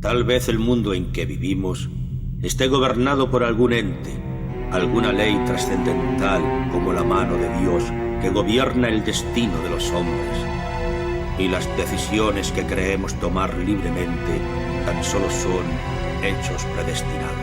Tal vez el mundo en que vivimos esté gobernado por algún ente, alguna ley trascendental como la mano de Dios que gobierna el destino de los hombres. Y las decisiones que creemos tomar libremente tan solo son hechos predestinados.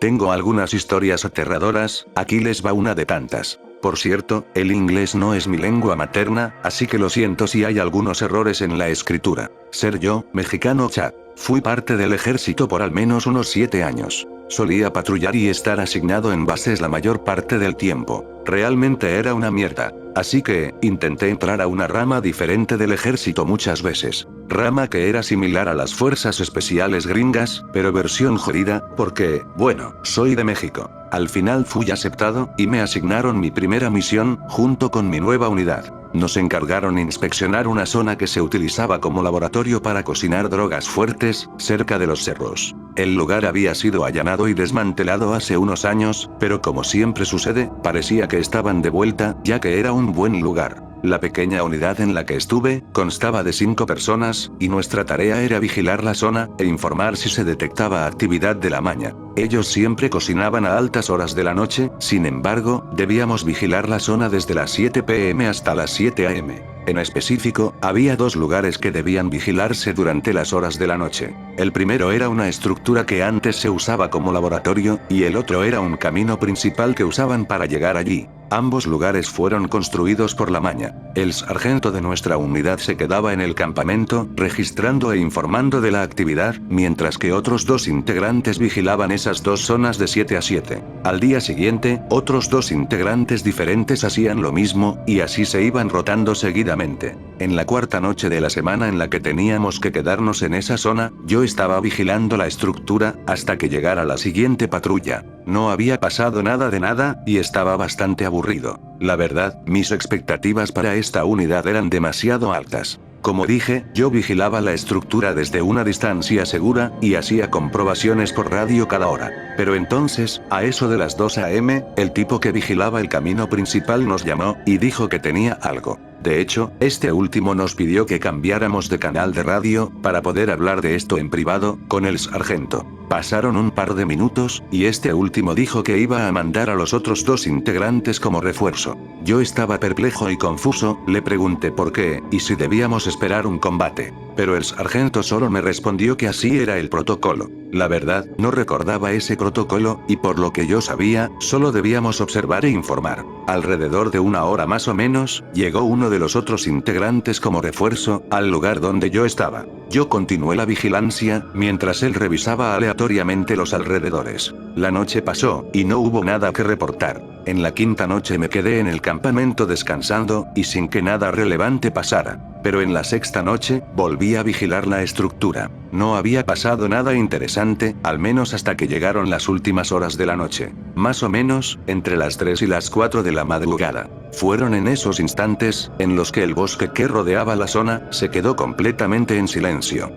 Tengo algunas historias aterradoras, aquí les va una de tantas. Por cierto, el inglés no es mi lengua materna, así que lo siento si hay algunos errores en la escritura. Ser yo, mexicano Chad. Fui parte del ejército por al menos unos 7 años. Solía patrullar y estar asignado en bases la mayor parte del tiempo. Realmente era una mierda. Así que, intenté entrar a una rama diferente del ejército muchas veces. Rama que era similar a las fuerzas especiales gringas, pero versión jodida, porque, bueno, soy de México. Al final fui aceptado, y me asignaron mi primera misión, junto con mi nueva unidad. Nos encargaron inspeccionar una zona que se utilizaba como laboratorio para cocinar drogas fuertes, cerca de los cerros. El lugar había sido allanado y desmantelado hace unos años, pero como siempre sucede, parecía que estaban de vuelta, ya que era un buen lugar. La pequeña unidad en la que estuve, constaba de 5 personas, y nuestra tarea era vigilar la zona, e informar si se detectaba actividad de la maña. Ellos siempre cocinaban a altas horas de la noche, sin embargo, debíamos vigilar la zona desde las 7 p.m. hasta las 7 a.m. En específico, había 2 lugares que debían vigilarse durante las horas de la noche. El primero era una estructura que antes se usaba como laboratorio, y el otro era un camino principal que usaban para llegar allí. Ambos lugares fueron construidos por la maña. El sargento de nuestra unidad se quedaba en el campamento, registrando e informando de la actividad, mientras que otros 2 integrantes vigilaban esas 2 zonas de 7 a 7. Al día siguiente, otros 2 integrantes diferentes hacían lo mismo, y así se iban rotando seguidamente. En la cuarta noche de la semana en la que teníamos que quedarnos en esa zona, yo estaba vigilando la estructura, hasta que llegara la siguiente patrulla. No había pasado nada de nada, y estaba bastante aburrido. La verdad, mis expectativas para esta unidad eran demasiado altas. Como dije, yo vigilaba la estructura desde una distancia segura, y hacía comprobaciones por radio cada hora. Pero entonces, a eso de las 2 a.m., el tipo que vigilaba el camino principal nos llamó, y dijo que tenía algo. De hecho, este último nos pidió que cambiáramos de canal de radio, para poder hablar de esto en privado, con el sargento. Pasaron un par de minutos, y este último dijo que iba a mandar a los otros 2 integrantes como refuerzo. Yo estaba perplejo y confuso, le pregunté por qué, y si debíamos esperar un combate. Pero el sargento solo me respondió que así era el protocolo. La verdad, no recordaba ese protocolo, y por lo que yo sabía, solo debíamos observar e informar. Alrededor de 1 hora más o menos, llegó uno de los otros integrantes como refuerzo, al lugar donde yo estaba. Yo continué la vigilancia, mientras él revisaba aleatoriamente los alrededores. La noche pasó, y no hubo nada que reportar. En la quinta noche me quedé en el campamento descansando, y sin que nada relevante pasara. Pero en la sexta noche, volví a vigilar la estructura. No había pasado nada interesante, al menos hasta que llegaron las últimas horas de la noche. Más o menos, entre las 3 y las 4 de la madrugada. Fueron en esos instantes, en los que el bosque que rodeaba la zona, se quedó completamente en silencio.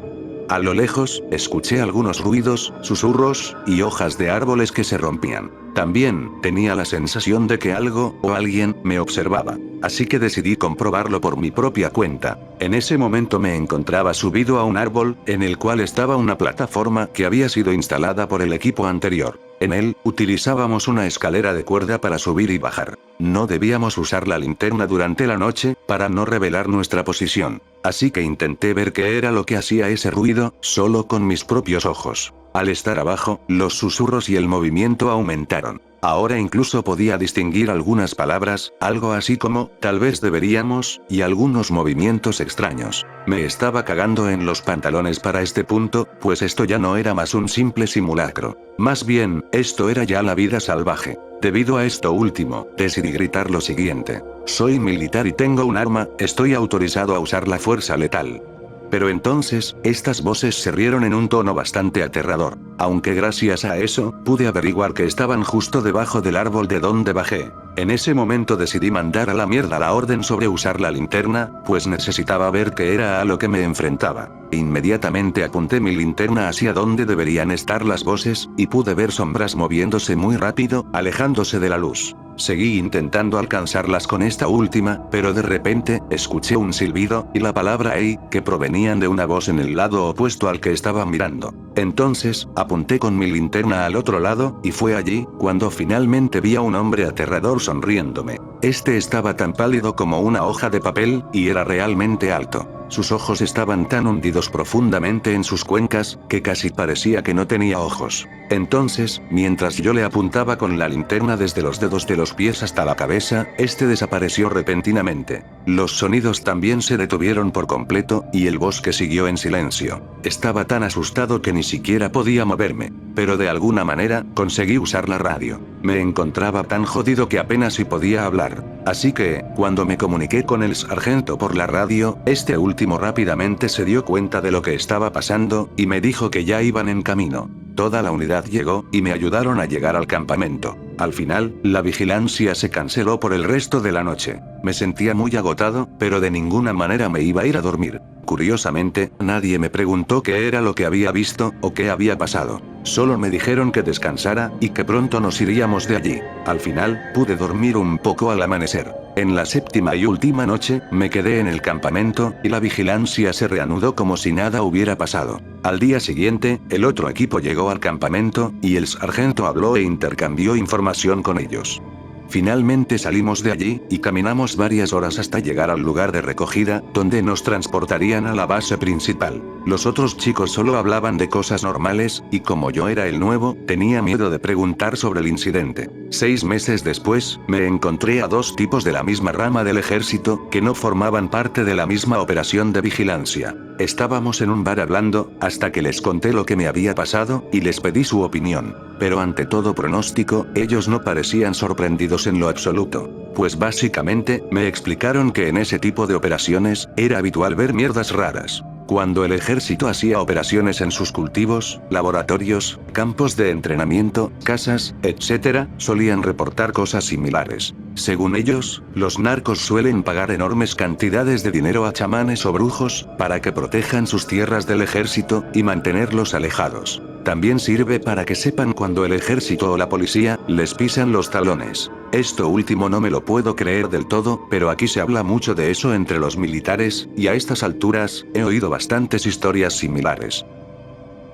A lo lejos, escuché algunos ruidos, susurros, y hojas de árboles que se rompían. También, tenía la sensación de que algo, o alguien, me observaba. Así que decidí comprobarlo por mi propia cuenta. En ese momento me encontraba subido a un árbol, en el cual estaba una plataforma que había sido instalada por el equipo anterior. En él, utilizábamos una escalera de cuerda para subir y bajar. No debíamos usar la linterna durante la noche, para no revelar nuestra posición. Así que intenté ver qué era lo que hacía ese ruido, solo con mis propios ojos. Al estar abajo, los susurros y el movimiento aumentaron. Ahora incluso podía distinguir algunas palabras, algo así como, tal vez deberíamos, y algunos movimientos extraños. Me estaba cagando en los pantalones para este punto, pues esto ya no era más un simple simulacro. Más bien, esto era ya la vida salvaje. Debido a esto último, decidí gritar lo siguiente: soy militar y tengo un arma, estoy autorizado a usar la fuerza letal. Pero entonces, estas voces se rieron en un tono bastante aterrador. aunque gracias a eso, pude averiguar que estaban justo debajo del árbol de donde bajé. En ese momento decidí mandar a la mierda la orden sobre usar la linterna, pues necesitaba ver qué era a lo que me enfrentaba. Inmediatamente apunté mi linterna hacia donde deberían estar las voces, y pude ver sombras moviéndose muy rápido, alejándose de la luz. Seguí intentando alcanzarlas con esta última, pero de repente, escuché un silbido, y la palabra "Ey", que provenían de una voz en el lado opuesto al que estaba mirando. Entonces, apunté con mi linterna al otro lado, y fue allí, cuando finalmente vi a un hombre aterrador sonriéndome. Este estaba tan pálido como una hoja de papel, y era realmente alto. Sus ojos estaban tan hundidos profundamente en sus cuencas, que casi parecía que no tenía ojos. Entonces, mientras yo le apuntaba con la linterna desde los dedos de los pies hasta la cabeza, este desapareció repentinamente. Los sonidos también se detuvieron por completo, y el bosque siguió en silencio. Estaba tan asustado que ni siquiera podía moverme. Pero de alguna manera, conseguí usar la radio. Me encontraba tan jodido que apenas si podía hablar. Así que, cuando me comuniqué con el sargento por la radio, este último rápidamente se dio cuenta de lo que estaba pasando, y me dijo que ya iban en camino. Toda la unidad llegó, y me ayudaron a llegar al campamento. Al final, la vigilancia se canceló por el resto de la noche. Me sentía muy agotado, pero de ninguna manera me iba a ir a dormir. Curiosamente, nadie me preguntó qué era lo que había visto, o qué había pasado. Solo me dijeron que descansara, y que pronto nos iríamos de allí. Al final, pude dormir un poco al amanecer. En la séptima y última noche, me quedé en el campamento, y la vigilancia se reanudó como si nada hubiera pasado. Al día siguiente, el otro equipo llegó al campamento, y el sargento habló e intercambió información con ellos. Finalmente salimos de allí, y caminamos varias horas hasta llegar al lugar de recogida, donde nos transportarían a la base principal. Los otros chicos solo hablaban de cosas normales, y como yo era el nuevo, tenía miedo de preguntar sobre el incidente. 6 meses después, me encontré a 2 tipos de la misma rama del ejército, que no formaban parte de la misma operación de vigilancia. Estábamos en un bar hablando, hasta que les conté lo que me había pasado, y les pedí su opinión. Pero ante todo pronóstico, ellos no parecían sorprendidos en lo absoluto. Pues básicamente, me explicaron que en ese tipo de operaciones, era habitual ver mierdas raras. Cuando el ejército hacía operaciones en sus cultivos, laboratorios, campos de entrenamiento, casas, etc., solían reportar cosas similares. Según ellos, los narcos suelen pagar enormes cantidades de dinero a chamanes o brujos, para que protejan sus tierras del ejército, y mantenerlos alejados. También sirve para que sepan cuando el ejército o la policía, les pisan los talones. Esto último no me lo puedo creer del todo, pero aquí se habla mucho de eso entre los militares, y a estas alturas, he oído bastantes historias similares.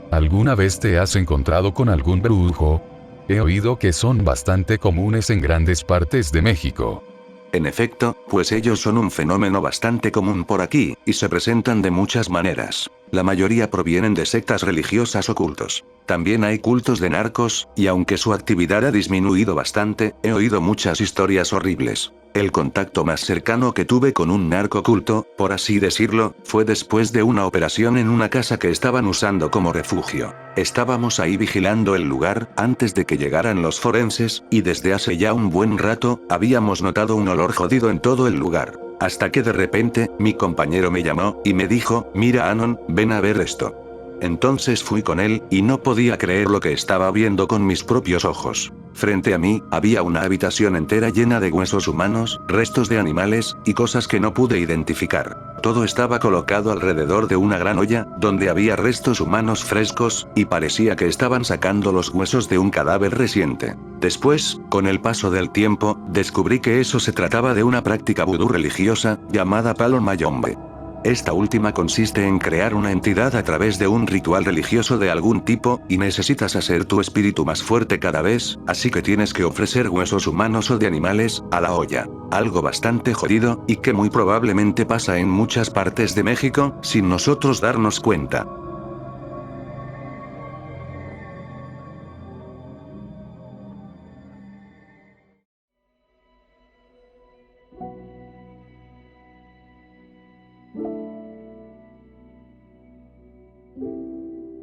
¿Alguna vez te has encontrado con algún brujo? He oído que son bastante comunes en grandes partes de México. En efecto, pues ellos son un fenómeno bastante común por aquí, y se presentan de muchas maneras. La mayoría provienen de sectas religiosas o cultos. También hay cultos de narcos, y aunque su actividad ha disminuido bastante, he oído muchas historias horribles. El contacto más cercano que tuve con un narcoculto, por así decirlo, fue después de una operación en una casa que estaban usando como refugio. Estábamos ahí vigilando el lugar, antes de que llegaran los forenses, y desde hace ya un buen rato, habíamos notado un olor jodido en todo el lugar. Hasta que de repente, mi compañero me llamó, y me dijo, mira Anon, ven a ver esto. Entonces fui con él, y no podía creer lo que estaba viendo con mis propios ojos. Frente a mí, había una habitación entera llena de huesos humanos, restos de animales, y cosas que no pude identificar. Todo estaba colocado alrededor de una gran olla, donde había restos humanos frescos, y parecía que estaban sacando los huesos de un cadáver reciente. Después, con el paso del tiempo, descubrí que eso se trataba de una práctica vudú religiosa, llamada Palo Mayombe. Esta última consiste en crear una entidad a través de un ritual religioso de algún tipo, y necesitas hacer tu espíritu más fuerte cada vez, así que tienes que ofrecer huesos humanos o de animales, a la olla. Algo bastante jodido, y que muy probablemente pasa en muchas partes de México, sin nosotros darnos cuenta.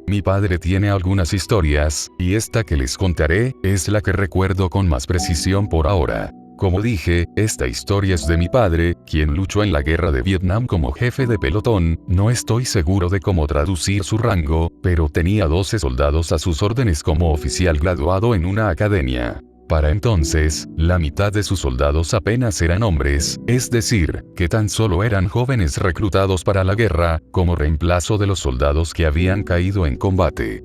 Mi padre tiene algunas historias, y esta que les contaré, es la que recuerdo con más precisión por ahora. Como dije, esta historia es de mi padre, quien luchó en la guerra de Vietnam como jefe de pelotón. No estoy seguro de cómo traducir su rango, pero tenía 12 soldados a sus órdenes como oficial graduado en una academia. Para entonces, la mitad de sus soldados apenas eran hombres, es decir, que tan solo eran jóvenes reclutados para la guerra, como reemplazo de los soldados que habían caído en combate.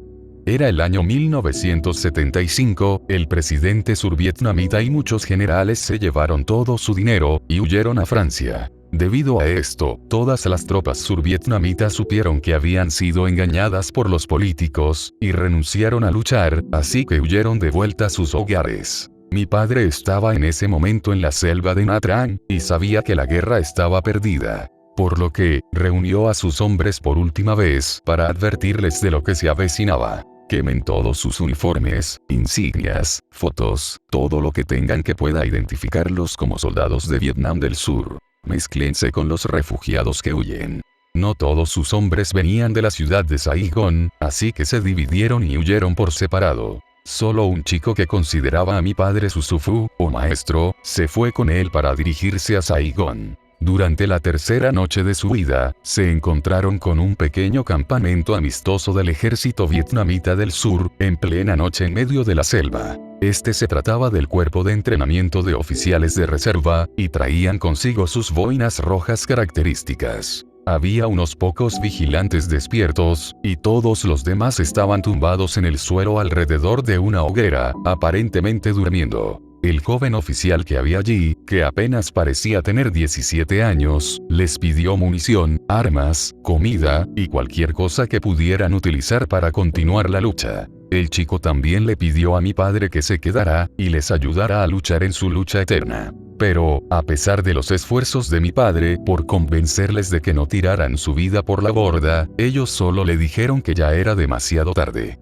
Era el año 1975, el presidente survietnamita y muchos generales se llevaron todo su dinero y huyeron a Francia. Debido a esto, todas las tropas survietnamitas supieron que habían sido engañadas por los políticos y renunciaron a luchar, así que huyeron de vuelta a sus hogares. Mi padre estaba en ese momento en la selva de Nha Trang y sabía que la guerra estaba perdida. Por lo que, reunió a sus hombres por última vez para advertirles de lo que se avecinaba. Quemen todos sus uniformes, insignias, fotos, todo lo que tengan que pueda identificarlos como soldados de Vietnam del Sur. Mézclense con los refugiados que huyen. No todos sus hombres venían de la ciudad de Saigón, así que se dividieron y huyeron por separado. Solo un chico que consideraba a mi padre su sufu, o maestro, se fue con él para dirigirse a Saigón. Durante la tercera noche de su vida, se encontraron con un pequeño campamento amistoso del ejército vietnamita del sur, en plena noche en medio de la selva. Este se trataba del cuerpo de entrenamiento de oficiales de reserva, y traían consigo sus boinas rojas características. Había unos pocos vigilantes despiertos, y todos los demás estaban tumbados en el suelo alrededor de una hoguera, aparentemente durmiendo. El joven oficial que había allí, que apenas parecía tener 17 años, les pidió munición, armas, comida, y cualquier cosa que pudieran utilizar para continuar la lucha. El chico también le pidió a mi padre que se quedara, y les ayudara a luchar en su lucha eterna. Pero, a pesar de los esfuerzos de mi padre por convencerles de que no tiraran su vida por la borda, ellos solo le dijeron que ya era demasiado tarde.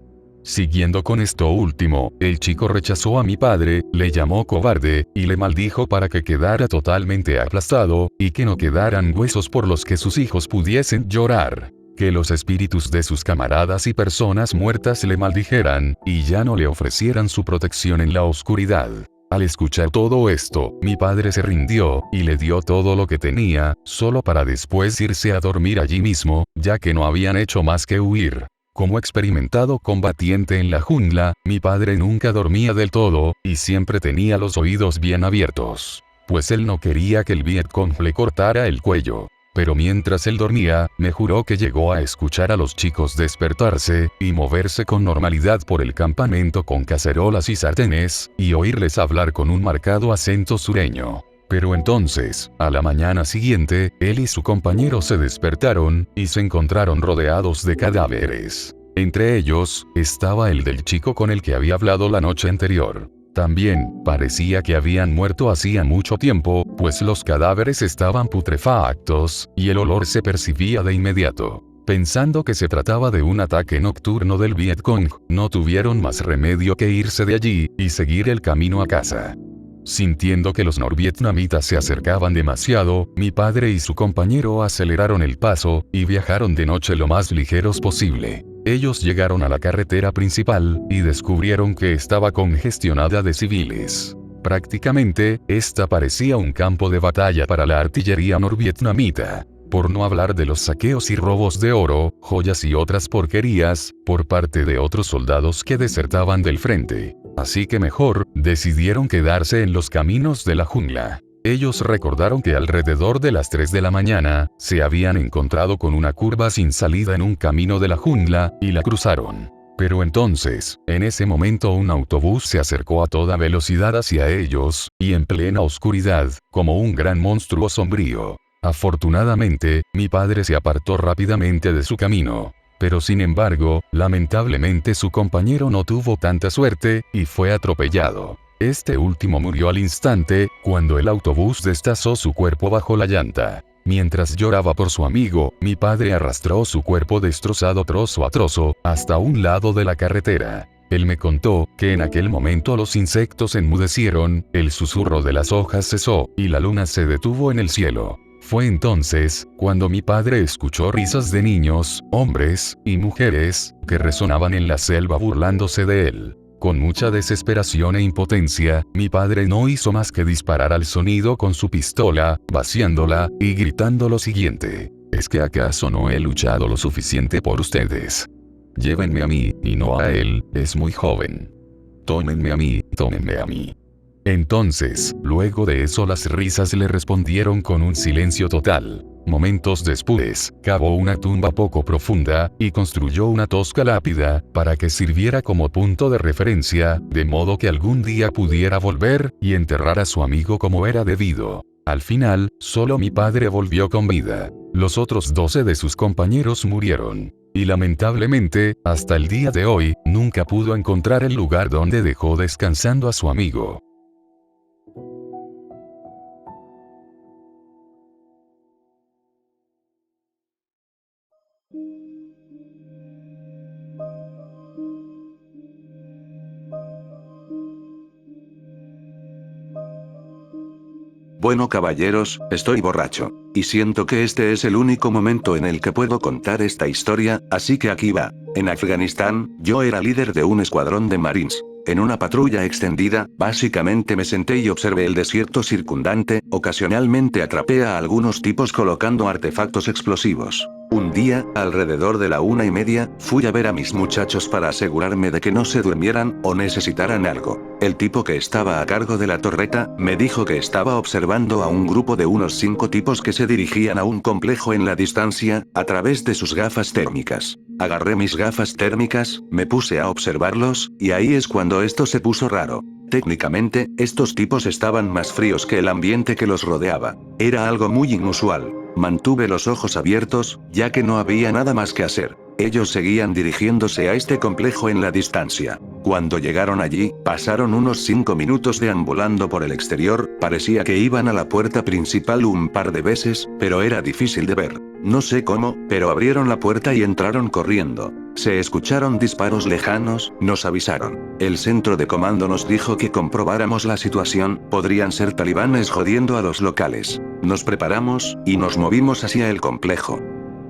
Siguiendo con esto último, el chico rechazó a mi padre, le llamó cobarde, y le maldijo para que quedara totalmente aplastado, y que no quedaran huesos por los que sus hijos pudiesen llorar. Que los espíritus de sus camaradas y personas muertas le maldijeran, y ya no le ofrecieran su protección en la oscuridad. Al escuchar todo esto, mi padre se rindió, y le dio todo lo que tenía, solo para después irse a dormir allí mismo, ya que no habían hecho más que huir. Como experimentado combatiente en la jungla, mi padre nunca dormía del todo, y siempre tenía los oídos bien abiertos. Pues él no quería que el Vietcong le cortara el cuello. Pero mientras él dormía, me juró que llegó a escuchar a los chicos despertarse, y moverse con normalidad por el campamento con cacerolas y sartenes, y oírles hablar con un marcado acento sureño. Pero entonces, a la mañana siguiente, él y su compañero se despertaron, y se encontraron rodeados de cadáveres. Entre ellos, estaba el del chico con el que había hablado la noche anterior. También, parecía que habían muerto hacía mucho tiempo, pues los cadáveres estaban putrefactos, y el olor se percibía de inmediato. Pensando que se trataba de un ataque nocturno del Vietcong, no tuvieron más remedio que irse de allí, y seguir el camino a casa. Sintiendo que los norvietnamitas se acercaban demasiado, mi padre y su compañero aceleraron el paso, y viajaron de noche lo más ligeros posible. Ellos llegaron a la carretera principal, y descubrieron que estaba congestionada de civiles. Prácticamente, esta parecía un campo de batalla para la artillería norvietnamita. Por no hablar de los saqueos y robos de oro, joyas y otras porquerías, por parte de otros soldados que desertaban del frente. Así que mejor, decidieron quedarse en los caminos de la jungla. Ellos recordaron que alrededor de las 3 de la mañana, se habían encontrado con una curva sin salida en un camino de la jungla, y la cruzaron. Pero entonces, en ese momento un autobús se acercó a toda velocidad hacia ellos, y en plena oscuridad, como un gran monstruo sombrío. Afortunadamente, mi padre se apartó rápidamente de su camino. Pero sin embargo, lamentablemente su compañero no tuvo tanta suerte, y fue atropellado. Este último murió al instante, cuando el autobús destazó su cuerpo bajo la llanta. Mientras lloraba por su amigo, mi padre arrastró su cuerpo destrozado trozo a trozo, hasta un lado de la carretera. Él me contó que en aquel momento los insectos enmudecieron, el susurro de las hojas cesó, y la luna se detuvo en el cielo. Fue entonces, cuando mi padre escuchó risas de niños, hombres, y mujeres, que resonaban en la selva burlándose de él. Con mucha desesperación e impotencia, mi padre no hizo más que disparar al sonido con su pistola, vaciándola, y gritando lo siguiente: ¿es que acaso no he luchado lo suficiente por ustedes? Llévenme a mí, y no a él, es muy joven. Tómenme a mí, tómenme a mí. Entonces, luego de eso las risas le respondieron con un silencio total. Momentos después, cavó una tumba poco profunda, y construyó una tosca lápida, para que sirviera como punto de referencia, de modo que algún día pudiera volver, y enterrar a su amigo como era debido. Al final, solo mi padre volvió con vida. Los otros 12 de sus compañeros murieron. Y lamentablemente, hasta el día de hoy, nunca pudo encontrar el lugar donde dejó descansando a su amigo. Bueno caballeros, estoy borracho. Y siento que este es el único momento en el que puedo contar esta historia, así que aquí va. En Afganistán, yo era líder de un escuadrón de Marines. En una patrulla extendida, básicamente me senté y observé el desierto circundante, ocasionalmente atrapé a algunos tipos colocando artefactos explosivos. Un día, alrededor de la 1:30, fui a ver a mis muchachos para asegurarme de que no se durmieran o necesitaran algo. El tipo que estaba a cargo de la torreta, me dijo que estaba observando a un grupo de unos 5 tipos que se dirigían a un complejo en la distancia, a través de sus gafas térmicas. Agarré mis gafas térmicas, me puse a observarlos, y ahí es cuando esto se puso raro. Técnicamente, estos tipos estaban más fríos que el ambiente que los rodeaba. Era algo muy inusual. Mantuve los ojos abiertos, ya que no había nada más que hacer. Ellos seguían dirigiéndose a este complejo en la distancia. Cuando llegaron allí, pasaron unos 5 minutos deambulando por el exterior, parecía que iban a la puerta principal un par de veces, pero era difícil de ver. No sé cómo, pero abrieron la puerta y entraron corriendo. Se escucharon disparos lejanos, nos avisaron. El centro de comando nos dijo que comprobáramos la situación, podrían ser talibanes jodiendo a los locales. Nos preparamos, y nos movimos hacia el complejo.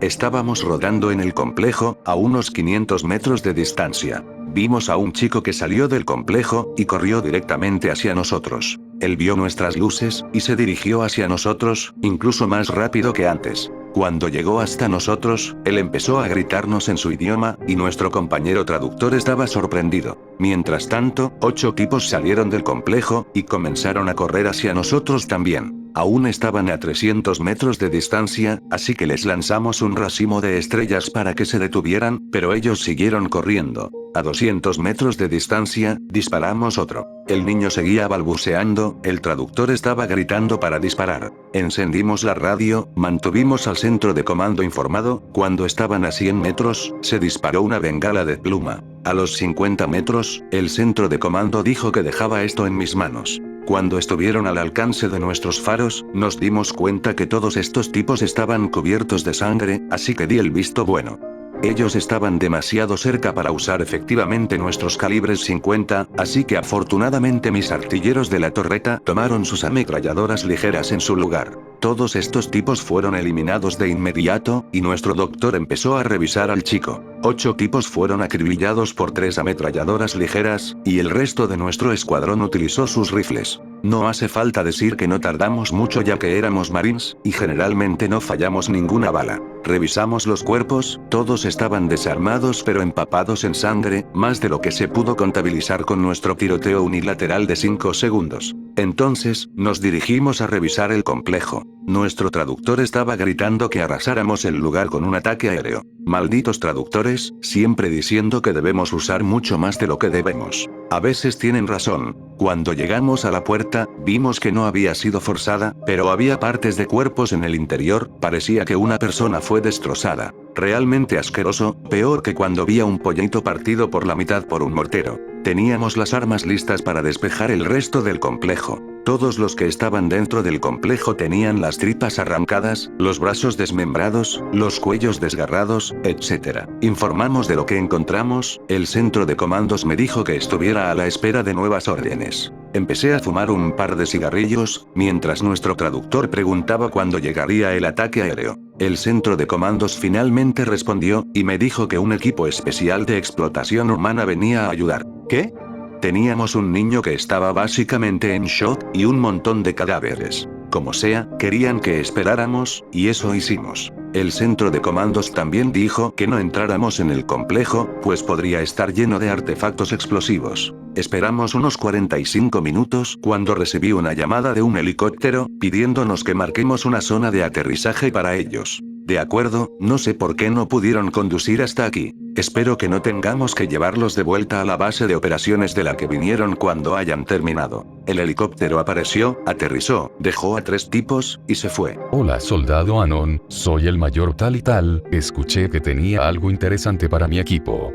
Estábamos rodando en el complejo, a unos 500 metros de distancia. Vimos a un chico que salió del complejo, y corrió directamente hacia nosotros. Él vio nuestras luces, y se dirigió hacia nosotros, incluso más rápido que antes. Cuando llegó hasta nosotros, él empezó a gritarnos en su idioma, y nuestro compañero traductor estaba sorprendido. Mientras tanto, 8 tipos salieron del complejo, y comenzaron a correr hacia nosotros también. Aún estaban a 300 metros de distancia, así que les lanzamos un racimo de estrellas para que se detuvieran, pero ellos siguieron corriendo. A 200 metros de distancia, disparamos otro. El niño seguía balbuceando, el traductor estaba gritando para disparar. Encendimos la radio, mantuvimos al centro de comando informado, cuando estaban a 100 metros, se disparó una bengala de pluma. A los 50 metros, el centro de comando dijo que dejaba esto en mis manos. Cuando estuvieron al alcance de nuestros faros, nos dimos cuenta que todos estos tipos estaban cubiertos de sangre, así que di el visto bueno. Ellos estaban demasiado cerca para usar efectivamente nuestros calibres 50, así que afortunadamente mis artilleros de la torreta tomaron sus ametralladoras ligeras en su lugar. Todos estos tipos fueron eliminados de inmediato, y nuestro doctor empezó a revisar al chico. 8 tipos fueron acribillados por 3 ametralladoras ligeras, y el resto de nuestro escuadrón utilizó sus rifles. No hace falta decir que no tardamos mucho ya que éramos marines, y generalmente no fallamos ninguna bala. Revisamos los cuerpos, todos estaban desarmados pero empapados en sangre, más de lo que se pudo contabilizar con nuestro tiroteo unilateral de 5 segundos. Entonces, nos dirigimos a revisar el complejo. Nuestro traductor estaba gritando que arrasáramos el lugar con un ataque aéreo. Malditos traductores, siempre diciendo que debemos usar mucho más de lo que debemos. A veces tienen razón. Cuando llegamos a la puerta, vimos que no había sido forzada, pero había partes de cuerpos en el interior, parecía que una persona fue destrozada. Realmente asqueroso, peor que cuando vi a un pollito partido por la mitad por un mortero. Teníamos las armas listas para despejar el resto del complejo. Todos los que estaban dentro del complejo tenían las tripas arrancadas, los brazos desmembrados, los cuellos desgarrados, etc. Informamos de lo que encontramos, el centro de comandos me dijo que estuviera a la espera de nuevas órdenes. Empecé a fumar un par de cigarrillos, mientras nuestro traductor preguntaba cuándo llegaría el ataque aéreo. El centro de comandos finalmente respondió, y me dijo que un equipo especial de explotación humana venía a ayudar. ¿Qué? Teníamos un niño que estaba básicamente en shock, y un montón de cadáveres. Como sea, querían que esperáramos, y eso hicimos. El centro de comandos también dijo que no entráramos en el complejo, pues podría estar lleno de artefactos explosivos. Esperamos unos 45 minutos cuando recibí una llamada de un helicóptero, pidiéndonos que marquemos una zona de aterrizaje para ellos. De acuerdo, no sé por qué no pudieron conducir hasta aquí. Espero que no tengamos que llevarlos de vuelta a la base de operaciones de la que vinieron cuando hayan terminado. El helicóptero apareció, aterrizó, dejó a 3 tipos, y se fue. Hola soldado Anon, soy el mayor tal y tal, escuché que tenía algo interesante para mi equipo.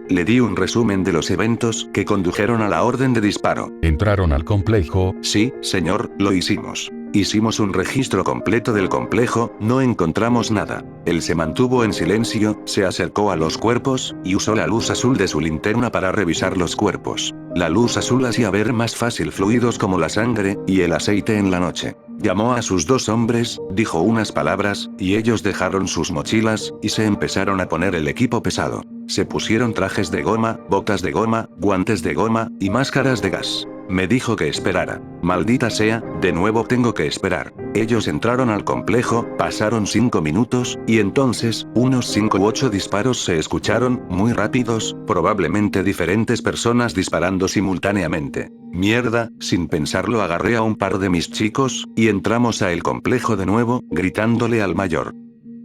Le di un resumen de los eventos que condujeron a la orden de disparo. ¿Entraron al complejo? Sí, señor, lo hicimos. Hicimos un registro completo del complejo, no encontramos nada. Él se mantuvo en silencio, se acercó a los cuerpos, y usó la luz azul de su linterna para revisar los cuerpos. La luz azul hacía ver más fácil fluidos como la sangre, y el aceite en la noche. Llamó a sus 2 hombres, dijo unas palabras, y ellos dejaron sus mochilas, y se empezaron a poner el equipo pesado. Se pusieron trajes de goma, botas de goma, guantes de goma, y máscaras de gas. Me dijo que esperara. Maldita sea, de nuevo tengo que esperar. Ellos entraron al complejo, pasaron 5 minutos, y entonces, unos 5 u 8 disparos se escucharon, muy rápidos, probablemente diferentes personas disparando simultáneamente. Mierda, sin pensarlo agarré a un par de mis chicos, y entramos a el complejo de nuevo, gritándole al mayor.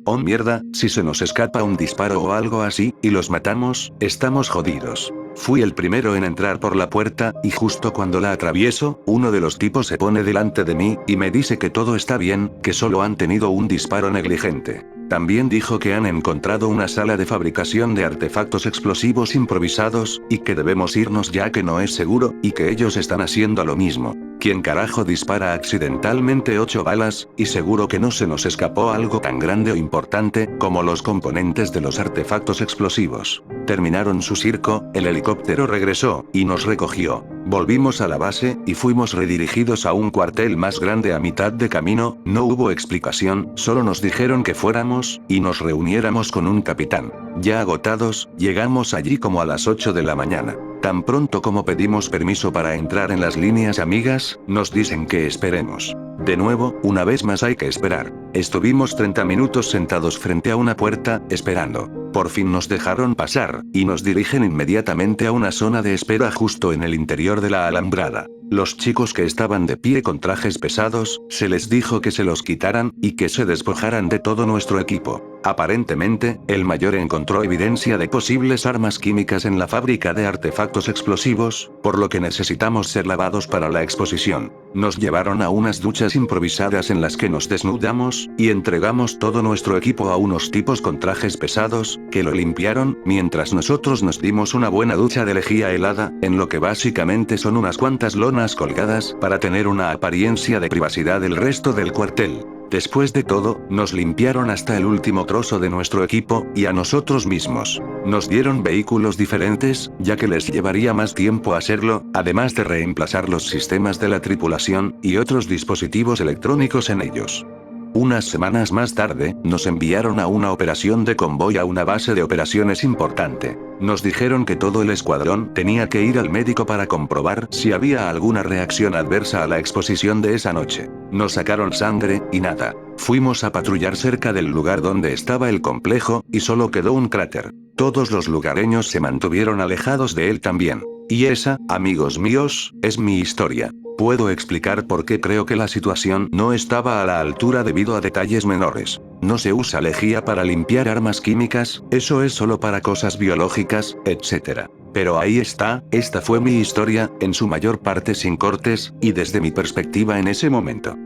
Oh mierda, si se nos escapa un disparo o algo así, y los matamos, estamos jodidos. Fui el primero en entrar por la puerta, y justo cuando la atravieso, uno de los tipos se pone delante de mí, y me dice que todo está bien, que solo han tenido un disparo negligente. También dijo que han encontrado una sala de fabricación de artefactos explosivos improvisados, y que debemos irnos ya que no es seguro, y que ellos están haciendo lo mismo. ¿Quién carajo dispara accidentalmente 8 balas, y seguro que no se nos escapó algo tan grande o importante, como los componentes de los artefactos explosivos? Terminaron su circo, el helicóptero regresó, y nos recogió. Volvimos a la base, y fuimos redirigidos a un cuartel más grande a mitad de camino, no hubo explicación, solo nos dijeron que fuéramos, y nos reuniéramos con un capitán. Ya agotados, llegamos allí como a las 8 de la mañana. Tan pronto como pedimos permiso para entrar en las líneas amigas, nos dicen que esperemos. De nuevo, una vez más hay que esperar. Estuvimos 30 minutos sentados frente a una puerta, esperando. Por fin nos dejaron pasar, y nos dirigen inmediatamente a una zona de espera justo en el interior de la alambrada. Los chicos que estaban de pie con trajes pesados, se les dijo que se los quitaran, y que se despojaran de todo nuestro equipo. Aparentemente, el mayor encontró evidencia de posibles armas químicas en la fábrica de artefactos explosivos, por lo que necesitamos ser lavados para la exposición. Nos llevaron a unas duchas improvisadas en las que nos desnudamos, y entregamos todo nuestro equipo a unos tipos con trajes pesados, que lo limpiaron, mientras nosotros nos dimos una buena ducha de lejía helada, en lo que básicamente son unas cuantas lonas colgadas, para tener una apariencia de privacidad del resto del cuartel. Después de todo, nos limpiaron hasta el último trozo de nuestro equipo, y a nosotros mismos. Nos dieron vehículos diferentes, ya que les llevaría más tiempo hacerlo, además de reemplazar los sistemas de la tripulación, y otros dispositivos electrónicos en ellos. Unas semanas más tarde, nos enviaron a una operación de convoy a una base de operaciones importante. Nos dijeron que todo el escuadrón tenía que ir al médico para comprobar si había alguna reacción adversa a la exposición de esa noche. Nos sacaron sangre, y nada. Fuimos a patrullar cerca del lugar donde estaba el complejo, y solo quedó un cráter. Todos los lugareños se mantuvieron alejados de él también. Y esa, amigos míos, es mi historia. Puedo explicar por qué creo que la situación no estaba a la altura debido a detalles menores. No se usa lejía para limpiar armas químicas, eso es solo para cosas biológicas, etc. Pero ahí está, esta fue mi historia, en su mayor parte sin cortes, y desde mi perspectiva en ese momento.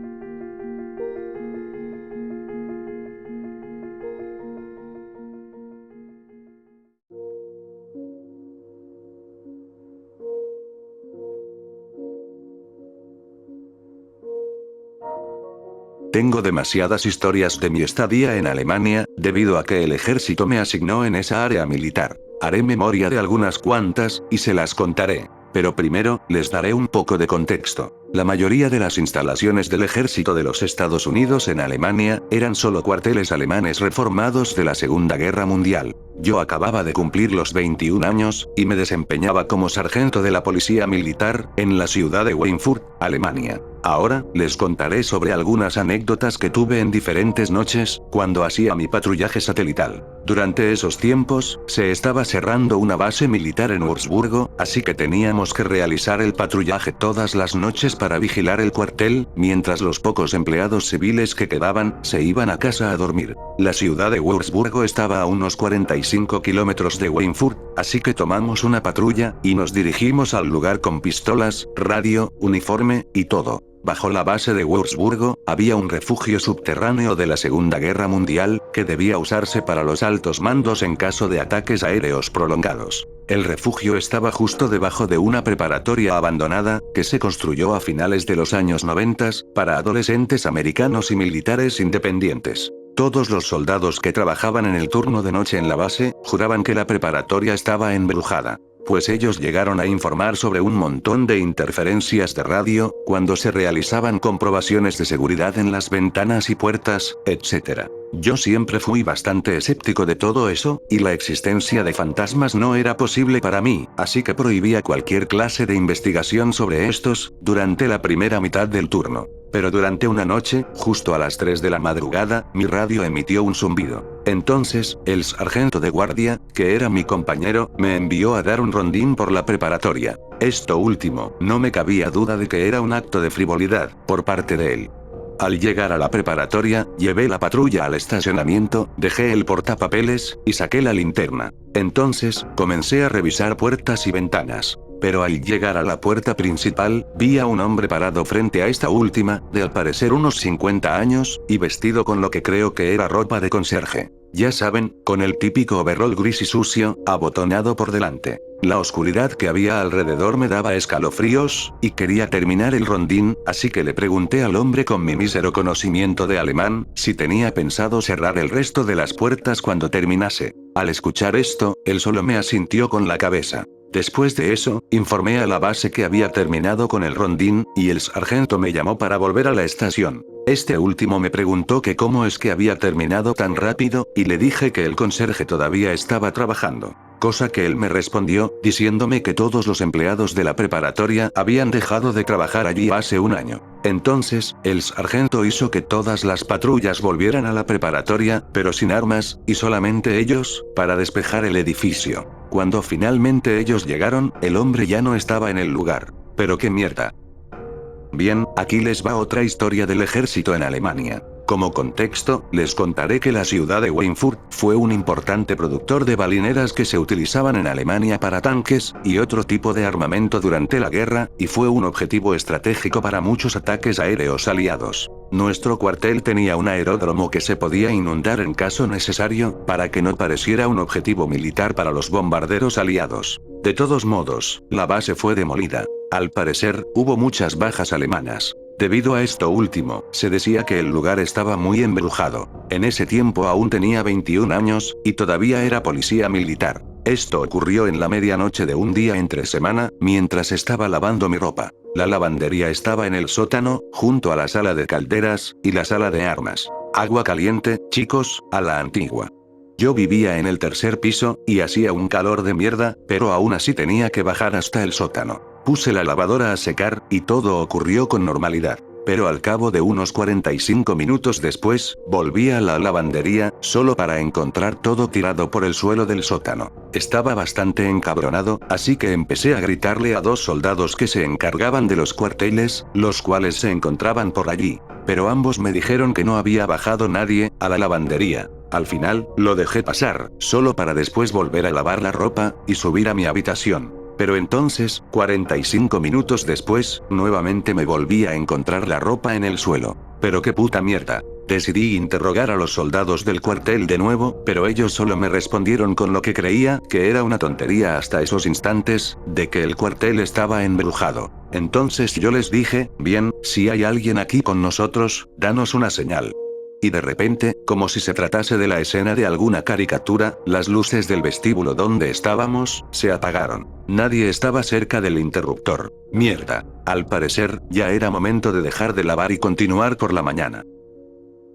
Tengo demasiadas historias de mi estadía en Alemania, debido a que el ejército me asignó en esa área militar. Haré memoria de algunas cuantas, y se las contaré. Pero primero, les daré un poco de contexto. La mayoría de las instalaciones del ejército de los Estados Unidos en Alemania eran solo cuarteles alemanes reformados de la Segunda Guerra Mundial. Yo acababa de cumplir los 21 años, y me desempeñaba como sargento de la policía militar, en la ciudad de Weinfurt, Alemania. Ahora, les contaré sobre algunas anécdotas que tuve en diferentes noches, cuando hacía mi patrullaje satelital. Durante esos tiempos, se estaba cerrando una base militar en Wurzburgo, así que teníamos que realizar el patrullaje todas las noches para vigilar el cuartel, mientras los pocos empleados civiles que quedaban, se iban a casa a dormir. La ciudad de Wurzburgo estaba a unos 45 kilómetros de Weinfurt, así que tomamos una patrulla, y nos dirigimos al lugar con pistolas, radio, uniforme, y todo. Bajo la base de Wurzburgo, había un refugio subterráneo de la Segunda Guerra Mundial, que debía usarse para los altos mandos en caso de ataques aéreos prolongados. El refugio estaba justo debajo de una preparatoria abandonada, que se construyó a finales de los años 90, para adolescentes americanos y militares independientes. Todos los soldados que trabajaban en el turno de noche en la base, juraban que la preparatoria estaba embrujada. Pues ellos llegaron a informar sobre un montón de interferencias de radio, cuando se realizaban comprobaciones de seguridad en las ventanas y puertas, etc. Yo siempre fui bastante escéptico de todo eso, y la existencia de fantasmas no era posible para mí, así que prohibía cualquier clase de investigación sobre estos, durante la primera mitad del turno. Pero durante una noche, justo a las 3 de la madrugada, mi radio emitió un zumbido. Entonces, el sargento de guardia, que era mi compañero, me envió a dar un rondín por la preparatoria. Esto último, no me cabía duda de que era un acto de frivolidad, por parte de él. Al llegar a la preparatoria, llevé la patrulla al estacionamiento, dejé el portapapeles, y saqué la linterna. Entonces, comencé a revisar puertas y ventanas. Pero al llegar a la puerta principal, vi a un hombre parado frente a esta última, de al parecer unos 50 años, y vestido con lo que creo que era ropa de conserje. Ya saben, con el típico overol gris y sucio, abotonado por delante. La oscuridad que había alrededor me daba escalofríos, y quería terminar el rondín, así que le pregunté al hombre con mi mísero conocimiento de alemán, si tenía pensado cerrar el resto de las puertas cuando terminase. Al escuchar esto, él solo me asintió con la cabeza. Después de eso, informé a la base que había terminado con el rondín, y el sargento me llamó para volver a la estación. Este último me preguntó que cómo es que había terminado tan rápido, y le dije que el conserje todavía estaba trabajando. Cosa que él me respondió, diciéndome que todos los empleados de la preparatoria habían dejado de trabajar allí hace un año. Entonces, el sargento hizo que todas las patrullas volvieran a la preparatoria, pero sin armas, y solamente ellos, para despejar el edificio. Cuando finalmente ellos llegaron, el hombre ya no estaba en el lugar. Pero qué mierda. Bien, aquí les va otra historia del ejército en Alemania. Como contexto, les contaré que la ciudad de Weinfurt fue un importante productor de balineras que se utilizaban en Alemania para tanques y otro tipo de armamento durante la guerra, y fue un objetivo estratégico para muchos ataques aéreos aliados. Nuestro cuartel tenía un aeródromo que se podía inundar en caso necesario, para que no pareciera un objetivo militar para los bombarderos aliados. De todos modos, la base fue demolida. Al parecer, hubo muchas bajas alemanas. Debido a esto último, se decía que el lugar estaba muy embrujado. En ese tiempo aún tenía 21 años, y todavía era policía militar. Esto ocurrió en la medianoche de un día entre semana, mientras estaba lavando mi ropa. La lavandería estaba en el sótano, junto a la sala de calderas, y la sala de armas. Agua caliente, chicos, a la antigua. Yo vivía en el tercer piso, y hacía un calor de mierda, pero aún así tenía que bajar hasta el sótano. Puse la lavadora a secar, y todo ocurrió con normalidad. Pero al cabo de unos 45 minutos después, volví a la lavandería, solo para encontrar todo tirado por el suelo del sótano. Estaba bastante encabronado, así que empecé a gritarle a 2 soldados que se encargaban de los cuarteles, los cuales se encontraban por allí. Pero ambos me dijeron que no había bajado nadie a la lavandería. Al final, lo dejé pasar, solo para después volver a lavar la ropa, y subir a mi habitación. Pero entonces, 45 minutos después, nuevamente me volví a encontrar la ropa en el suelo. Pero qué puta mierda. Decidí interrogar a los soldados del cuartel de nuevo, pero ellos solo me respondieron con lo que creía que era una tontería hasta esos instantes, de que el cuartel estaba embrujado. Entonces yo les dije, bien, si hay alguien aquí con nosotros, danos una señal. y de repente, como si se tratase de la escena de alguna caricatura, las luces del vestíbulo donde estábamos, se apagaron. Nadie estaba cerca del interruptor. Mierda. Al parecer, ya era momento de dejar de lavar y continuar por la mañana.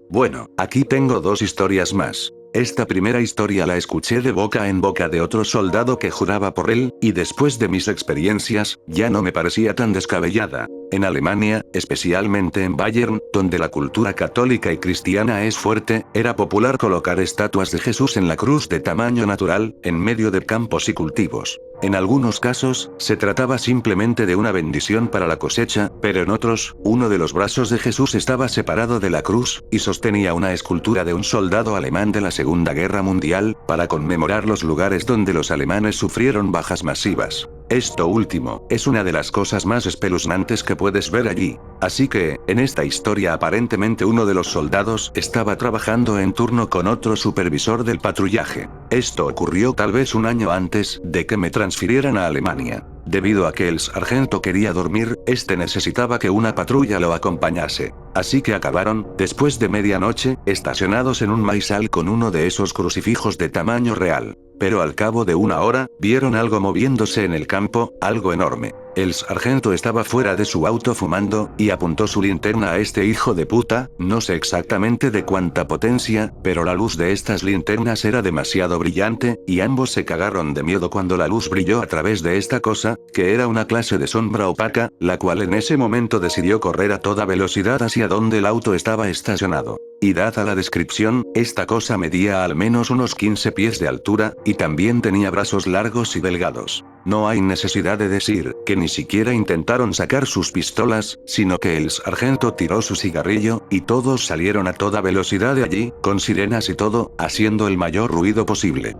Bueno, aquí tengo 2 historias más. Esta primera historia la escuché de boca en boca de otro soldado que juraba por él, y después de mis experiencias, ya no me parecía tan descabellada. En Alemania, especialmente en Bayern, donde la cultura católica y cristiana es fuerte, era popular colocar estatuas de Jesús en la cruz de tamaño natural, en medio de campos y cultivos. En algunos casos, se trataba simplemente de una bendición para la cosecha, pero en otros, uno de los brazos de Jesús estaba separado de la cruz, y sostenía una escultura de un soldado alemán de la Segunda Guerra Mundial, para conmemorar los lugares donde los alemanes sufrieron bajas masivas. Esto último, es una de las cosas más espeluznantes que puedes ver allí. Así que, en esta historia aparentemente uno de los soldados estaba trabajando en turno con otro supervisor del patrullaje. Esto ocurrió tal vez un año antes de que me transfirieran a Alemania. Debido a que el sargento quería dormir, este necesitaba que una patrulla lo acompañase. Así que acabaron, después de medianoche, estacionados en un maizal con uno de esos crucifijos de tamaño real. Pero al cabo de una hora, vieron algo moviéndose en el campo, algo enorme. El sargento estaba fuera de su auto fumando, y apuntó su linterna a este hijo de puta, no sé exactamente de cuánta potencia, pero la luz de estas linternas era demasiado brillante, y ambos se cagaron de miedo cuando la luz brilló a través de esta cosa, que era una clase de sombra opaca, la cual en ese momento decidió correr a toda velocidad hacia donde el auto estaba estacionado. Y dada la descripción, esta cosa medía al menos unos 15 pies de altura, y también tenía brazos largos y delgados. No hay necesidad de decir que ni siquiera intentaron sacar sus pistolas, sino que el sargento tiró su cigarrillo, y todos salieron a toda velocidad de allí, con sirenas y todo, haciendo el mayor ruido posible.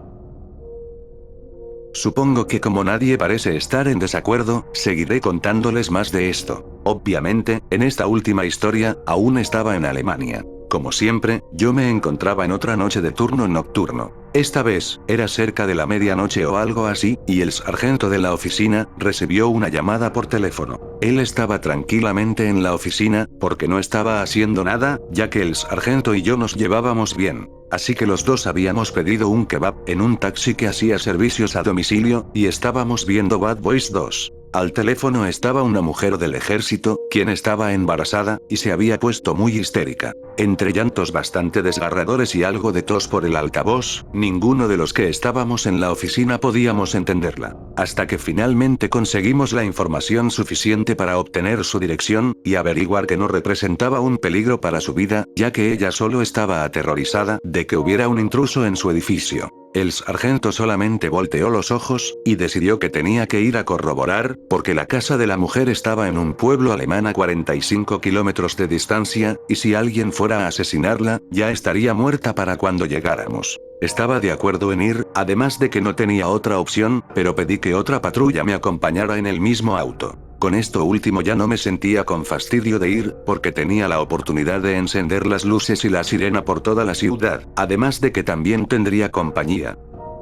Supongo que como nadie parece estar en desacuerdo, seguiré contándoles más de esto. Obviamente, en esta última historia, aún estaba en Alemania. Como siempre, yo me encontraba en otra noche de turno nocturno. Esta vez, era cerca de la medianoche o algo así, y el sargento de la oficina recibió una llamada por teléfono. Él estaba tranquilamente en la oficina, porque no estaba haciendo nada, ya que el sargento y yo nos llevábamos bien. Así que los dos habíamos pedido un kebab en un taxi que hacía servicios a domicilio, y estábamos viendo Bad Boys 2. Al teléfono estaba una mujer del ejército, quien estaba embarazada, y se había puesto muy histérica. Entre llantos bastante desgarradores y algo de tos por el altavoz, ninguno de los que estábamos en la oficina podíamos entenderla. Hasta que finalmente conseguimos la información suficiente para obtener su dirección, y averiguar que no representaba un peligro para su vida, ya que ella solo estaba aterrorizada de que hubiera un intruso en su edificio. El sargento solamente volteó los ojos, y decidió que tenía que ir a corroborar, porque la casa de la mujer estaba en un pueblo alemán a 45 kilómetros de distancia, y si alguien fuera a asesinarla, ya estaría muerta para cuando llegáramos. Estaba de acuerdo en ir, además de que no tenía otra opción, pero pedí que otra patrulla me acompañara en el mismo auto. Con esto último ya no me sentía con fastidio de ir, porque tenía la oportunidad de encender las luces y la sirena por toda la ciudad, además de que también tendría compañía.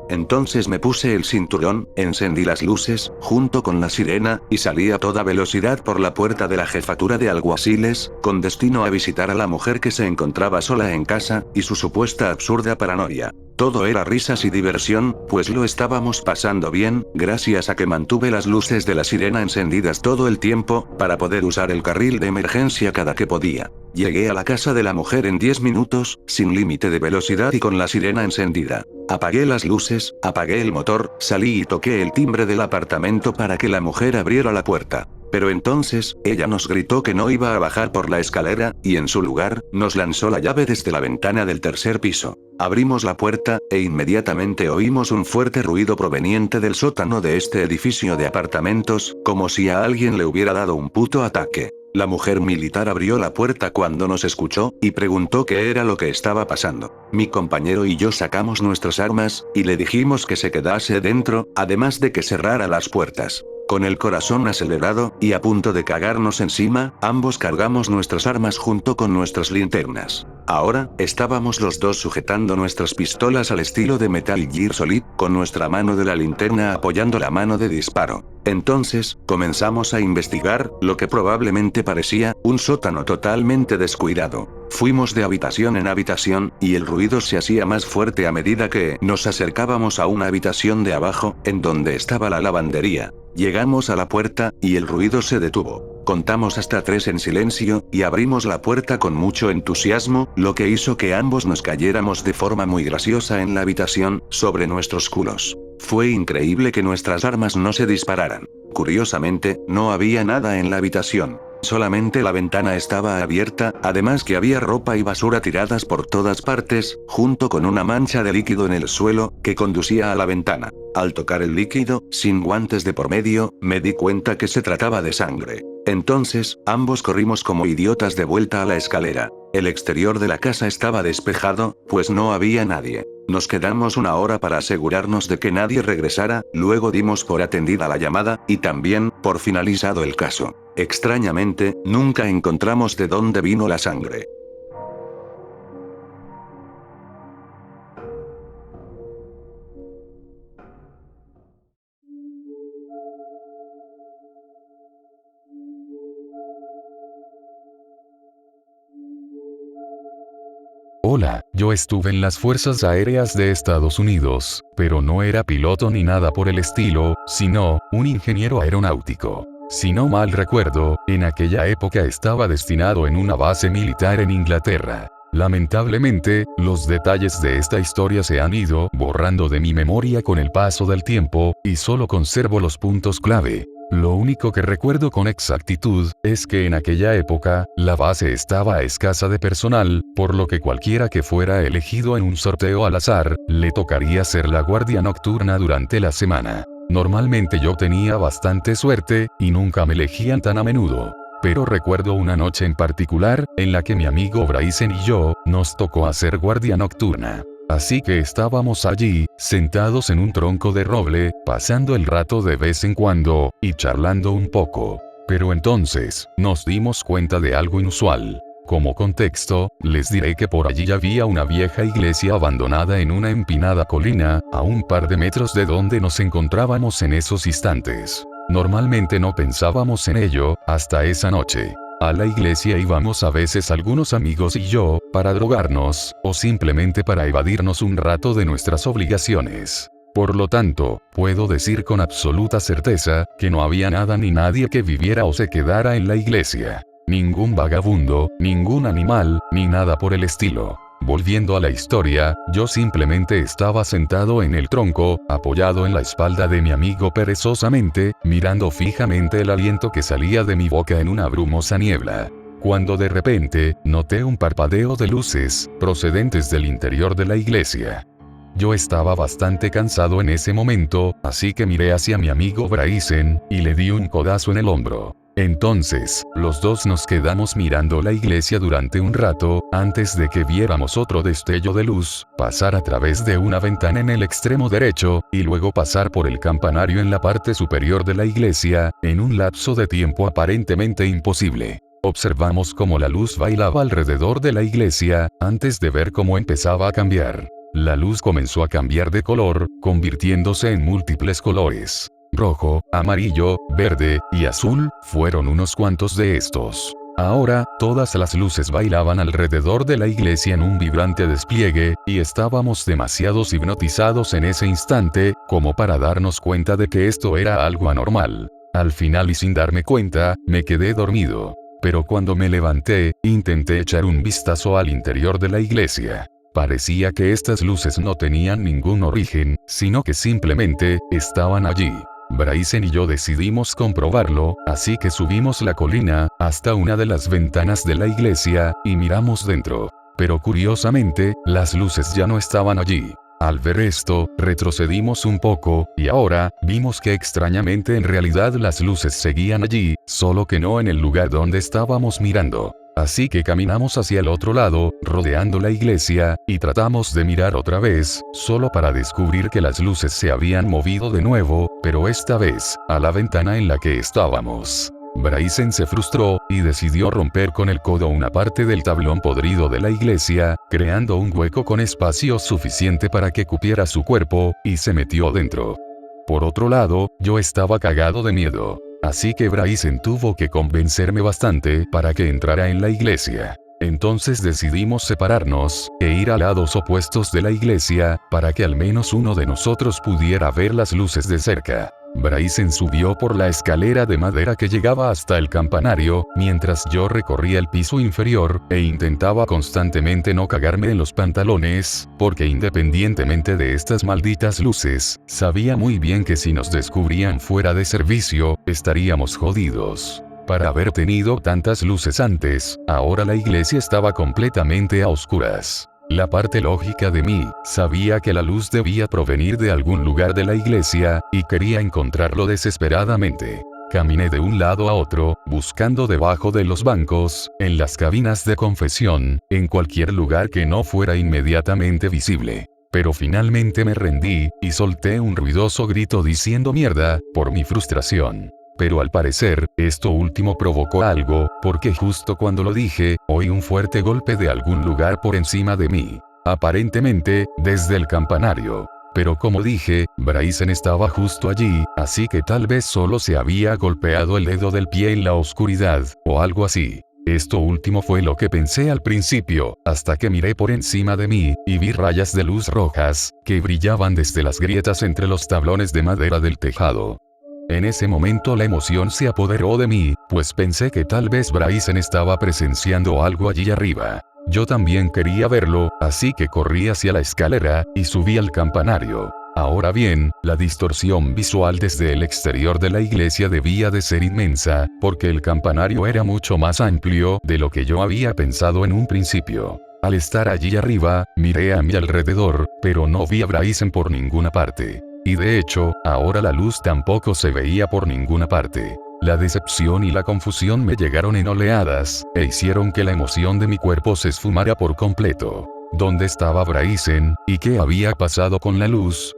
Entonces me puse el cinturón, encendí las luces, junto con la sirena, y salí a toda velocidad por la puerta de la jefatura de alguaciles, con destino a visitar a la mujer que se encontraba sola en casa, y su supuesta absurda paranoia. Todo era risas y diversión, pues lo estábamos pasando bien, gracias a que mantuve las luces de la sirena encendidas todo el tiempo, para poder usar el carril de emergencia cada que podía. Llegué a la casa de la mujer en 10 minutos, sin límite de velocidad y con la sirena encendida. Apagué las luces, apagué el motor, salí y toqué el timbre del apartamento para que la mujer abriera la puerta. Pero entonces, ella nos gritó que no iba a bajar por la escalera, y en su lugar, nos lanzó la llave desde la ventana del tercer piso. Abrimos la puerta, e inmediatamente oímos un fuerte ruido proveniente del sótano de este edificio de apartamentos, como si a alguien le hubiera dado un puto ataque. La mujer militar abrió la puerta cuando nos escuchó, y preguntó qué era lo que estaba pasando. Mi compañero y yo sacamos nuestras armas, y le dijimos que se quedase dentro, además de que cerrara las puertas. Con el corazón acelerado, y a punto de cagarnos encima, ambos cargamos nuestras armas junto con nuestras linternas. Ahora, estábamos los dos sujetando nuestras pistolas al estilo de Metal Gear Solid, con nuestra mano de la linterna apoyando la mano de disparo. Entonces, comenzamos a investigar, lo que probablemente parecía un sótano totalmente descuidado. Fuimos de habitación en habitación, y el ruido se hacía más fuerte a medida que nos acercábamos a una habitación de abajo, en donde estaba la lavandería. Llegamos a la puerta, y el ruido se detuvo. Contamos hasta 3 en silencio, y abrimos la puerta con mucho entusiasmo, lo que hizo que ambos nos cayéramos de forma muy graciosa en la habitación, sobre nuestros culos. Fue increíble que nuestras armas no se dispararan. Curiosamente, no había nada en la habitación. Solamente la ventana estaba abierta, además que había ropa y basura tiradas por todas partes, junto con una mancha de líquido en el suelo, que conducía a la ventana. Al tocar el líquido, sin guantes de por medio, me di cuenta que se trataba de sangre. Entonces, ambos corrimos como idiotas de vuelta a la escalera. El exterior de la casa estaba despejado, pues no había nadie. Nos quedamos 1 hora para asegurarnos de que nadie regresara, luego dimos por atendida la llamada, y también, por finalizado el caso. Extrañamente, nunca encontramos de dónde vino la sangre. Hola, yo estuve en las Fuerzas Aéreas de Estados Unidos, pero no era piloto ni nada por el estilo, sino un ingeniero aeronáutico. Si no mal recuerdo, en aquella época estaba destinado en una base militar en Inglaterra. Lamentablemente, los detalles de esta historia se han ido borrando de mi memoria con el paso del tiempo, y solo conservo los puntos clave. Lo único que recuerdo con exactitud, es que en aquella época, la base estaba escasa de personal, por lo que cualquiera que fuera elegido en un sorteo al azar, le tocaría ser la guardia nocturna durante la semana. Normalmente yo tenía bastante suerte, y nunca me elegían tan a menudo. Pero recuerdo una noche en particular, en la que mi amigo Bryson y yo, nos tocó hacer guardia nocturna. Así que estábamos allí, sentados en un tronco de roble, pasando el rato de vez en cuando, y charlando un poco. Pero entonces, nos dimos cuenta de algo inusual. Como contexto, les diré que por allí había una vieja iglesia abandonada en una empinada colina, a un par de metros de donde nos encontrábamos en esos instantes. Normalmente no pensábamos en ello, hasta esa noche. A la iglesia íbamos a veces algunos amigos y yo, para drogarnos, o simplemente para evadirnos un rato de nuestras obligaciones. Por lo tanto, puedo decir con absoluta certeza, que no había nada ni nadie que viviera o se quedara en la iglesia. Ningún vagabundo, ningún animal, ni nada por el estilo. Volviendo a la historia, yo simplemente estaba sentado en el tronco, apoyado en la espalda de mi amigo perezosamente, mirando fijamente el aliento que salía de mi boca en una brumosa niebla. Cuando de repente, noté un parpadeo de luces, procedentes del interior de la iglesia. Yo estaba bastante cansado en ese momento, así que miré hacia mi amigo Bryson, y le di un codazo en el hombro. Entonces, los dos nos quedamos mirando la iglesia durante un rato, antes de que viéramos otro destello de luz, pasar a través de una ventana en el extremo derecho, y luego pasar por el campanario en la parte superior de la iglesia, en un lapso de tiempo aparentemente imposible. Observamos cómo la luz bailaba alrededor de la iglesia, antes de ver cómo empezaba a cambiar. La luz comenzó a cambiar de color, convirtiéndose en múltiples colores. Rojo, amarillo, verde, y azul, fueron unos cuantos de estos. Ahora, todas las luces bailaban alrededor de la iglesia en un vibrante despliegue, y estábamos demasiado hipnotizados en ese instante, como para darnos cuenta de que esto era algo anormal. Al final y sin darme cuenta, me quedé dormido. Pero cuando me levanté, intenté echar un vistazo al interior de la iglesia. Parecía que estas luces no tenían ningún origen, sino que simplemente, estaban allí. Bryson y yo decidimos comprobarlo, así que subimos la colina, hasta una de las ventanas de la iglesia, y miramos dentro. Pero curiosamente, las luces ya no estaban allí. Al ver esto, retrocedimos un poco, y ahora, vimos que extrañamente en realidad las luces seguían allí, solo que no en el lugar donde estábamos mirando. Así que caminamos hacia el otro lado, rodeando la iglesia, y tratamos de mirar otra vez, solo para descubrir que las luces se habían movido de nuevo, pero esta vez, a la ventana en la que estábamos. Bryson se frustró, y decidió romper con el codo una parte del tablón podrido de la iglesia, creando un hueco con espacio suficiente para que cupiera su cuerpo, y se metió dentro. Por otro lado, yo estaba cagado de miedo. Así que Bryson tuvo que convencerme bastante para que entrara en la iglesia. Entonces decidimos separarnos, e ir a lados opuestos de la iglesia, para que al menos uno de nosotros pudiera ver las luces de cerca. Bryson subió por la escalera de madera que llegaba hasta el campanario, mientras yo recorría el piso inferior, e intentaba constantemente no cagarme en los pantalones, porque independientemente de estas malditas luces, sabía muy bien que si nos descubrían fuera de servicio, estaríamos jodidos. Para haber tenido tantas luces antes, ahora la iglesia estaba completamente a oscuras. La parte lógica de mí sabía que la luz debía provenir de algún lugar de la iglesia, y quería encontrarlo desesperadamente. Caminé de un lado a otro, buscando debajo de los bancos, en las cabinas de confesión, en cualquier lugar que no fuera inmediatamente visible. Pero finalmente me rendí, y solté un ruidoso grito diciendo mierda, por mi frustración. Pero al parecer, esto último provocó algo, porque justo cuando lo dije, oí un fuerte golpe de algún lugar por encima de mí. Aparentemente, desde el campanario. Pero como dije, Bryson estaba justo allí, así que tal vez solo se había golpeado el dedo del pie en la oscuridad, o algo así. Esto último fue lo que pensé al principio, hasta que miré por encima de mí, y vi rayas de luz rojas, que brillaban desde las grietas entre los tablones de madera del tejado. En ese momento la emoción se apoderó de mí, pues pensé que tal vez Bryson estaba presenciando algo allí arriba. Yo también quería verlo, así que corrí hacia la escalera, y subí al campanario. Ahora bien, la distorsión visual desde el exterior de la iglesia debía de ser inmensa, porque el campanario era mucho más amplio de lo que yo había pensado en un principio. Al estar allí arriba, miré a mi alrededor, pero no vi a Bryson por ninguna parte. Y de hecho, ahora la luz tampoco se veía por ninguna parte. La decepción y la confusión me llegaron en oleadas, e hicieron que la emoción de mi cuerpo se esfumara por completo. ¿Dónde estaba Bryson, y qué había pasado con la luz?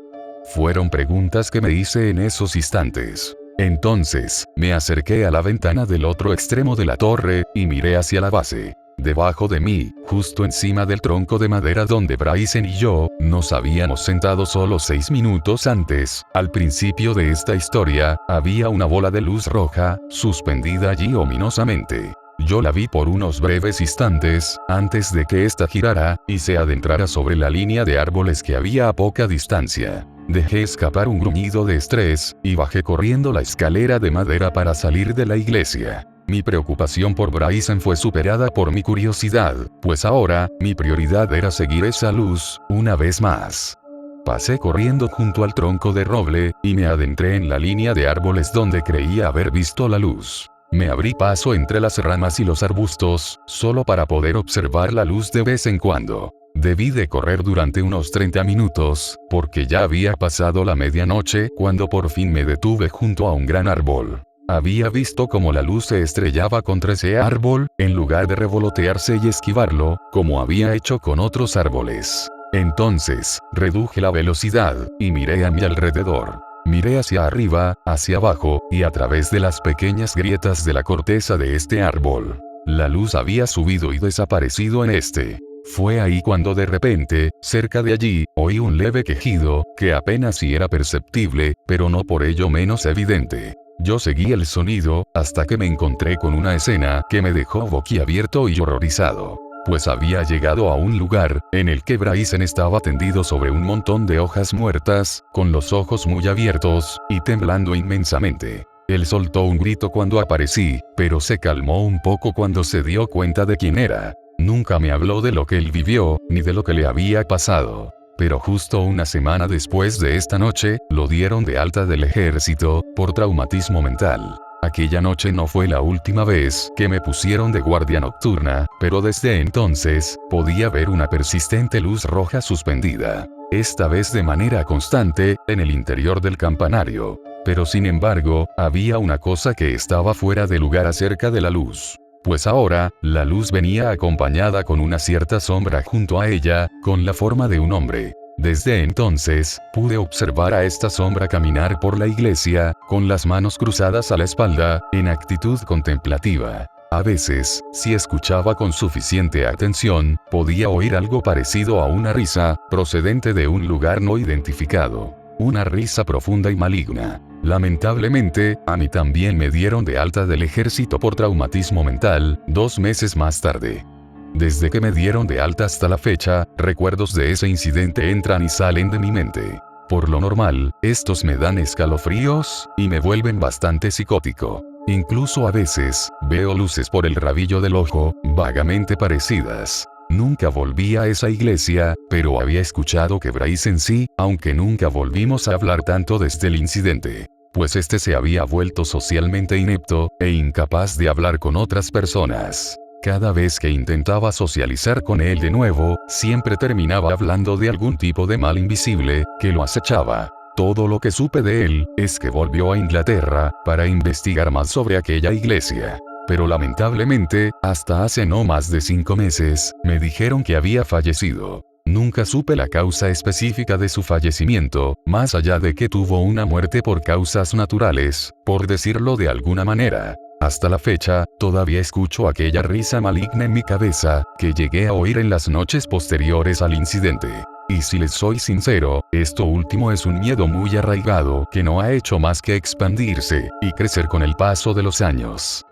Fueron preguntas que me hice en esos instantes. Entonces, me acerqué a la ventana del otro extremo de la torre, y miré hacia la base. Debajo de mí, justo encima del tronco de madera donde Bryson y yo nos habíamos sentado solo 6 minutos antes, al principio de esta historia, había una bola de luz roja, suspendida allí ominosamente. Yo la vi por unos breves instantes, antes de que ésta girara, y se adentrara sobre la línea de árboles que había a poca distancia. Dejé escapar un gruñido de estrés, y bajé corriendo la escalera de madera para salir de la iglesia. Mi preocupación por Bryson fue superada por mi curiosidad, pues ahora, mi prioridad era seguir esa luz, una vez más. Pasé corriendo junto al tronco de roble, y me adentré en la línea de árboles donde creía haber visto la luz. Me abrí paso entre las ramas y los arbustos, solo para poder observar la luz de vez en cuando. Debí de correr durante unos 30 minutos, porque ya había pasado la medianoche cuando por fin me detuve junto a un gran árbol. Había visto cómo la luz se estrellaba contra ese árbol, en lugar de revolotearse y esquivarlo, como había hecho con otros árboles. Entonces, reduje la velocidad, y miré a mi alrededor. Miré hacia arriba, hacia abajo, y a través de las pequeñas grietas de la corteza de este árbol. La luz había subido y desaparecido en este. Fue ahí cuando de repente, cerca de allí, oí un leve quejido, que apenas si era perceptible, pero no por ello menos evidente. Yo seguí el sonido, hasta que me encontré con una escena que me dejó boquiabierto y horrorizado. Pues había llegado a un lugar, en el que Bryson estaba tendido sobre un montón de hojas muertas, con los ojos muy abiertos, y temblando inmensamente. Él soltó un grito cuando aparecí, pero se calmó un poco cuando se dio cuenta de quién era. Nunca me habló de lo que él vivió, ni de lo que le había pasado. Pero justo una semana después de esta noche, lo dieron de alta del ejército, por traumatismo mental. Aquella noche no fue la última vez que me pusieron de guardia nocturna, pero desde entonces, podía ver una persistente luz roja suspendida. Esta vez de manera constante, en el interior del campanario. Pero sin embargo, había una cosa que estaba fuera de lugar acerca de la luz. Pues ahora, la luz venía acompañada con una cierta sombra junto a ella, con la forma de un hombre. Desde entonces, pude observar a esta sombra caminar por la iglesia, con las manos cruzadas a la espalda, en actitud contemplativa. A veces, si escuchaba con suficiente atención, podía oír algo parecido a una risa, procedente de un lugar no identificado. Una risa profunda y maligna. Lamentablemente, a mí también me dieron de alta del ejército por traumatismo mental, 2 meses más tarde. Desde que me dieron de alta hasta la fecha, recuerdos de ese incidente entran y salen de mi mente. Por lo normal, estos me dan escalofríos, y me vuelven bastante psicótico. Incluso a veces, veo luces por el rabillo del ojo, vagamente parecidas. Nunca volví a esa iglesia, pero había escuchado que Bryce en sí, aunque nunca volvimos a hablar tanto desde el incidente. Pues este se había vuelto socialmente inepto, e incapaz de hablar con otras personas. Cada vez que intentaba socializar con él de nuevo, siempre terminaba hablando de algún tipo de mal invisible, que lo acechaba. Todo lo que supe de él, es que volvió a Inglaterra, para investigar más sobre aquella iglesia. Pero lamentablemente, hasta hace no más de 5 meses, me dijeron que había fallecido. Nunca supe la causa específica de su fallecimiento, más allá de que tuvo una muerte por causas naturales, por decirlo de alguna manera. Hasta la fecha, todavía escucho aquella risa maligna en mi cabeza, que llegué a oír en las noches posteriores al incidente. Y si les soy sincero, esto último es un miedo muy arraigado que no ha hecho más que expandirse y crecer con el paso de los años.